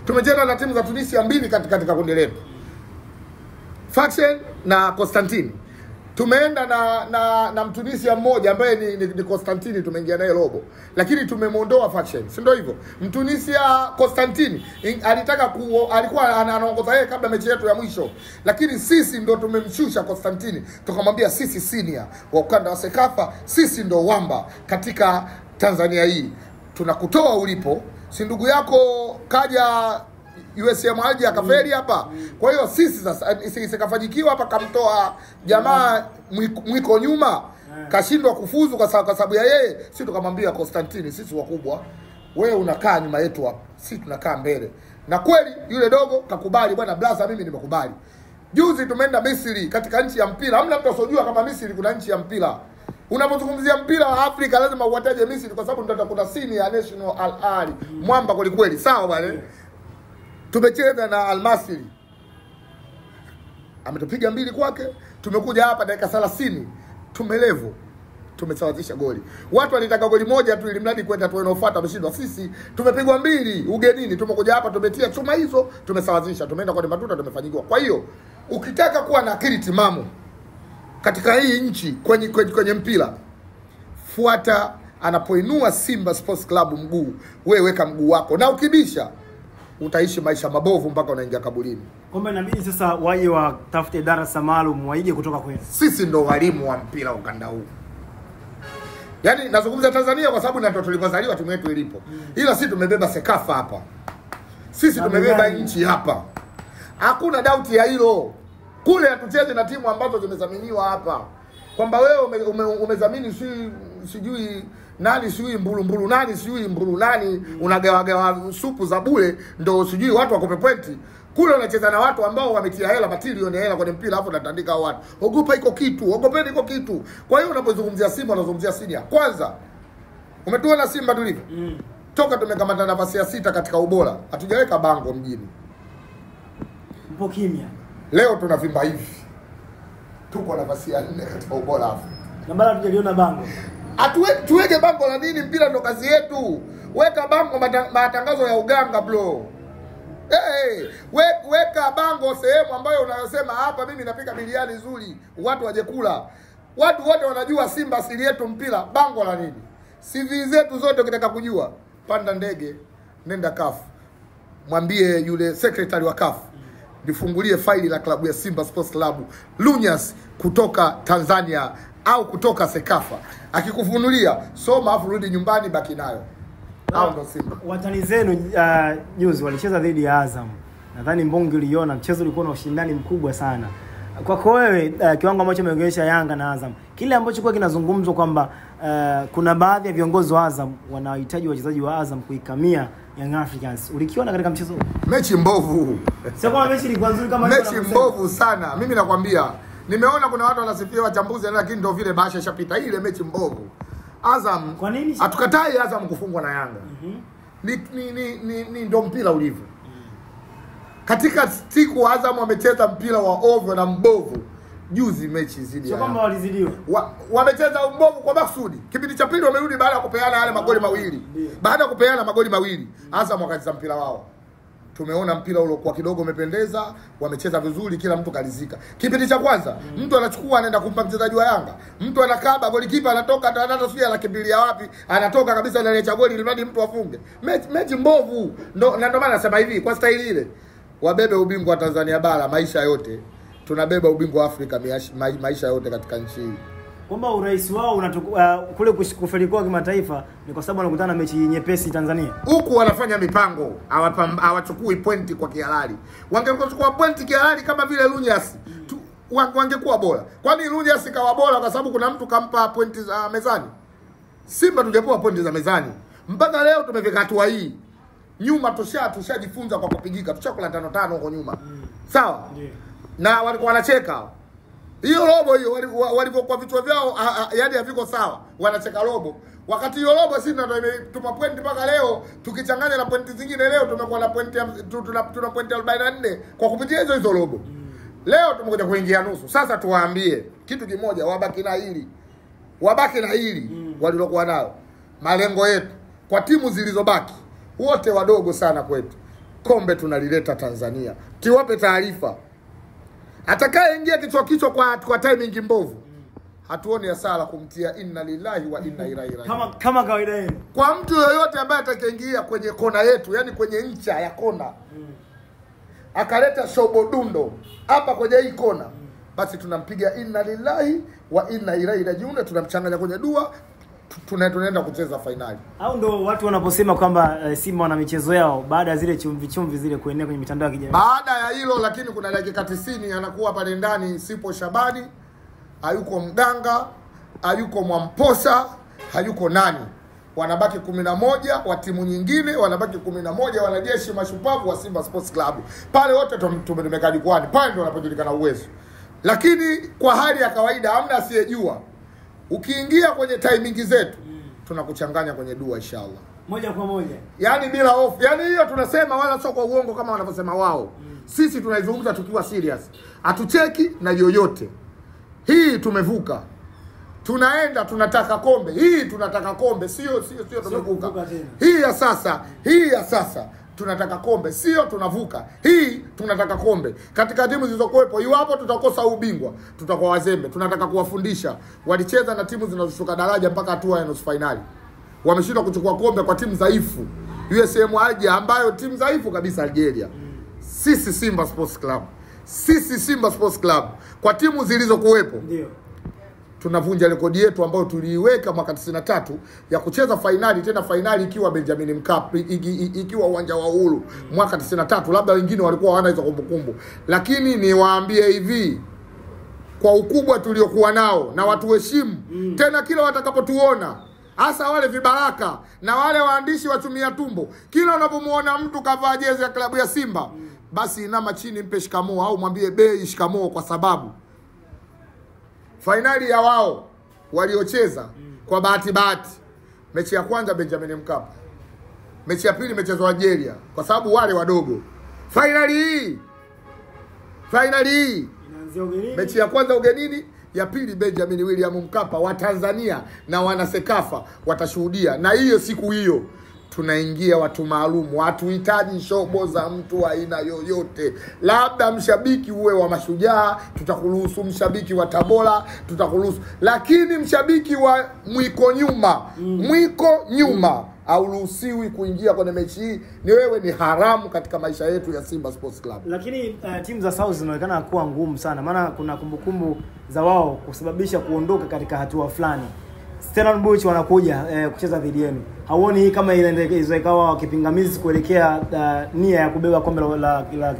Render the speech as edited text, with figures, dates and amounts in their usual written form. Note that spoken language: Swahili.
Tumecheza na timu za Tunisia mbili katika kundi letu. Faction na Constantine. Tumeenda na Mtunisia mmoja ambaye ni Constantine, tumeingia naye robo. Lakini tumemuondoa Faction. Si ndio hivyo? Mtunisia Constantine alitaka alikuwa anaongoza yeye kabla mechi yetu ya mwisho. Lakini sisi ndo tumemshusha Constantine. Tukamwambia sisi senior wa ukanda wa Sekafa, sisi ndo wamba katika Tanzania hii. Tunakutoa ulipo. Si ndugu yako kaja USM Alji akafeli hapa. Kwa hiyo sisi sasa isikafanyikiwa hapa, kamtoa jamaa mwiko nyuma, kashindwa kufuzu kwa sababu ya yeye. Sisi tukamwambia Constantine, sisi wakubwa, wewe unakaa nyuma yetu hapa, sisi tunakaa mbele. Na kweli yule dogo kakubali, bwana blaza mimi nimekubali. Juzi tumeenda Misri katika nchi ya mpira. Hamna mtu asojua kama Misri kuna nchi ya mpira. Unapozungumzia mpira wa Afrika lazima uwataje Misri kwa sababu ndio kuna senior National Al Ahly. Mwamba kweli sawa bwana. Tumecheza na Al Masry. Ametupiga mbili kwake. Tumekuja hapa dakika 30. Tumelevo. Tumesawazisha goli. Watu walitaka goli moja tu ili mradi kwenda tu inaofuata wameshindwa. Sisi tumepigwa mbili ugenini. Tumekuja hapa tumetia chuma hizo, tumesawazisha. Tumeenda kwa matuta tumefanyikiwa. Kwa hiyo ukitaka kuwa na akili timamu katika hii nchi kwenye mpira, fuata anapoinua Simba Sports Club mguu, wewe weka mguu wako, na ukibisha utaishi maisha mabovu mpaka unaingia kaburini. Kumbe inabidi sasa waje watafute darasa maalum waige kutoka kwetu. Sisi ndo walimu wa mpira ukanda huu. Yaani nazungumza Tanzania kwa sababu ndio tulipozaliwa timu yetu ilipo. Ila sisi tumebeba Sekafa hapa. Sisi tumebeba nchi hapa. Hakuna doubt ya hilo. Kule hatucheze na timu ambazo zimezaminiwa hapa. Kwamba wewe umezamini sijui nani sijui mbulu nani sijui mbulu nani, unagawa supu za bure ndo sijui watu wakope pointi. Kule unacheza na watu ambao wametia hela matilioni ya hela kwenye mpira, hapo unatandika hao watu. Ogopa iko kitu, ogopeni iko kitu. Kwa hiyo unapozungumzia Simba unazungumzia senior. Kwanza umetuona Simba tulivyo. Toka tumekamata nafasi ya 6 katika ubora. Hatujaweka bango mjini. Mpo kimya. Leo tunavimba hivi. Tuko nafasi ya 4 katika ubora hapo. Na bado tujaliona bango. Tuweke bango la nini? Mpira ndo kazi yetu. Weka bango matangazo ya uganga bro. Weka bango sehemu ambayo unayosema hapa mimi napika biliani nzuri, watu waje kula. Watu wote wanajua Simba asili yetu mpira. Bango la nini? CV zetu zote ukitaka kujua, panda ndege, nenda CAF. Mwambie yule secretary wa CAF nifungulie faili la klabu ya Simba Sports Club Lunyas kutoka Tanzania au kutoka Sekafa. Akikufunulia soma afu rudi nyumbani, baki nayo. Hao ndo Simba. Watani zenu juzi walicheza dhidi ya Azam. Nadhani Mbongi uliona mchezo ulikuwa na ushindani mkubwa sana. Kwako wewe kiwango ambacho umeongelesha Yanga na Azam, kile ambacho kwa kinazungumzwa kwamba kuna baadhi ya viongozi wa Azam wanahitaji wachezaji wa Azam kuikamia Young Africans, ulikiona katika mchezo? Mechi mbovu. Sio kama mechi ilikuwa nzuri kama mechi mbovu sana. Mimi nakwambia, nimeona kuna watu wanasifia wachambuzi lakini ndio vile bahasha ishapita. Ile mechi mbovu. Azam, kwa nini hatukatai Azam kufungwa na Yanga? Ni ndio mpira ulivyo. Katika siku Azam wamecheza mpira wa ovyo na mbovu. Juzi mechi zidi. Sio kama walizidiwa. Wamecheza mbovu kwa maksudi. Kipindi cha pili wamerudi baada ya kupeana yale magoli mawili. Baada ya kupeana magoli mawili, Azam wakacheza mpira wao. Tumeona mpira ule kwa kidogo umependeza, wamecheza vizuri, kila mtu kalizika. Kipindi cha kwanza, mtu anachukua anaenda kumpa mchezaji wa Yanga. Mtu anakaba, golikipa anatoka hata sio anakimbilia wapi, anatoka kabisa ndani ya goli ili mradi mtu afunge. Mechi mbovu. Ndio maana nasema hivi, kwa staili ile wabebe ubingwa wa Tanzania bara maisha yote. Tunabeba ubingwa wa Afrika maisha yote katika nchi hii. Kwamba urais wao kule kufeli kwa kimataifa ni kwa sababu wanakutana na mechi nyepesi Tanzania. Huku wanafanya mipango, hawachukui pointi kwa kihalali. Wangechukua pointi kihalali kama vile Lunyas, wangekuwa bora. Kwani Lunyas kawa bora kwa sababu kuna mtu kampa pointi za mezani? Simba tungepewa pointi za mezani. Mpaka leo tumefika hatua hii. Nyuma tushajifunza kwa kupigika. Tushakula 5-5 huko nyuma. Sawa? Yeah. Na walikuwa wanacheka. Hiyo robo hiyo walivyokuwa vichwa vyao yaani haviko sawa. Wanacheka robo. Wakati hiyo robo sisi ndio imetuma pointi mpaka leo, tukichanganya na pointi zingine leo tumekuwa na pointi tuna pointi 44 kwa kupitia hizo robo. Leo tumekuja kuingia nusu. Sasa tuwaambie kitu kimoja, wabaki na hili. Wabaki na hili walilokuwa nao. Malengo yetu kwa timu zilizobaki wote wadogo sana kwetu. kombe tunalileta Tanzania. Tiwape taarifa. Atakayeingia kichwa kwa timing mbovu, hatuoni hasara kumtia inna lillahi wa inna ilaihi rajiun. Kama kawaida yenu. Kwa mtu yoyote ambaye atakayeingia kwenye kona yetu, yani kwenye ncha ya kona, akaleta shobodundo hapa kwenye hii kona, basi tunampiga inna lillahi wa inna ilaihi rajiun, tunamchanganya kwenye dua, tunaenda kucheza finali. Au ndo watu wanaposema kwamba Simba wana michezo yao baada ya zile chumvi zile kuenea kwenye mitandao ya kijamii. Baada ya hilo, lakini kuna dakika 90 anakuwa pale ndani Sipo Shabani, hayuko Mganga, hayuko Mwamposa, hayuko nani. Wanabaki 11 wa timu nyingine, wanabaki 11 wanajeshi mashupavu wa Simba Sports Club. Pale wote tumekaa jukwani, pale ndio wanapojulikana uwezo. Lakini kwa hali ya kawaida hamna asiyejua. Ukiingia kwenye timing zetu, tunakuchanganya kwenye dua inshallah. Moja kwa moja. Yaani bila hofu. Yaani hiyo tunasema wala sio kwa uongo kama wanavyosema wao. Sisi tunaizungumza tukiwa serious. Hatucheki na yoyote. Hii tumevuka. Tunaenda tunataka kombe. Hii tunataka kombe. Sio tumevuka. Hii ya sasa tunataka kombe. Sio tunavuka. Hii tunataka kombe. Katika timu zilizokuwepo, iwapo tutakosa ubingwa, tutakuwa wazembe. Tunataka kuwafundisha. Walicheza na timu zinazoshuka daraja mpaka hatua ya nusu finali. Wameshindwa kuchukua kombe kwa timu dhaifu. USM Alger ambayo timu dhaifu kabisa Algeria. Sisi Simba Sports Club kwa timu zilizokuwepo, ndio tunavunja rekodi yetu ambayo tuliiweka mwaka 93 ya kucheza finali, tena finali ikiwa Benjamin Mkapa, ikiwa uwanja wa Uhuru mwaka 93. Labda wengine walikuwa hawana hizo kumbukumbu, lakini niwaambie hivi, kwa ukubwa tuliokuwa nao na watu heshimu, tena kila watakapotuona, hasa wale vibaraka na wale waandishi wa chumia tumbo, kila unapomuona mtu kavaa jezi ya klabu ya Simba, basi inama chini mpe shikamoo au mwambie bei shikamoo, kwa sababu finali ya wao waliocheza kwa bahati mechi ya kwanza Benjamin Mkapa, mechi ya pili imechezwa Algeria kwa sababu wale wadogo. Finali hii inaanzia ugenini. Mechi ya kwanza ugenini, ya pili Benjamin William Mkapa. Wa Tanzania na wana Sekafa watashuhudia, na hiyo siku hiyo tunaingia watu maalum. Hatuhitaji shobo za mtu aina yoyote. Labda mshabiki uwe wa Mashujaa, tutakuruhusu. Mshabiki wa Tabora, tutakuruhusu. Lakini mshabiki wa mwiko nyuma hauruhusiwi kuingia kwenye mechi hii. Ni wewe, ni haramu katika maisha yetu ya Simba Sports Club. Lakini timu za South zinaonekana kuwa ngumu sana, maana kuna kumbukumbu za wao kusababisha kuondoka katika hatua fulani. Stellenbosch wanakuja kucheza dhidi yenu. Hauoni hii kama ile ikawa kipingamizi kuelekea nia ya kubeba kombe la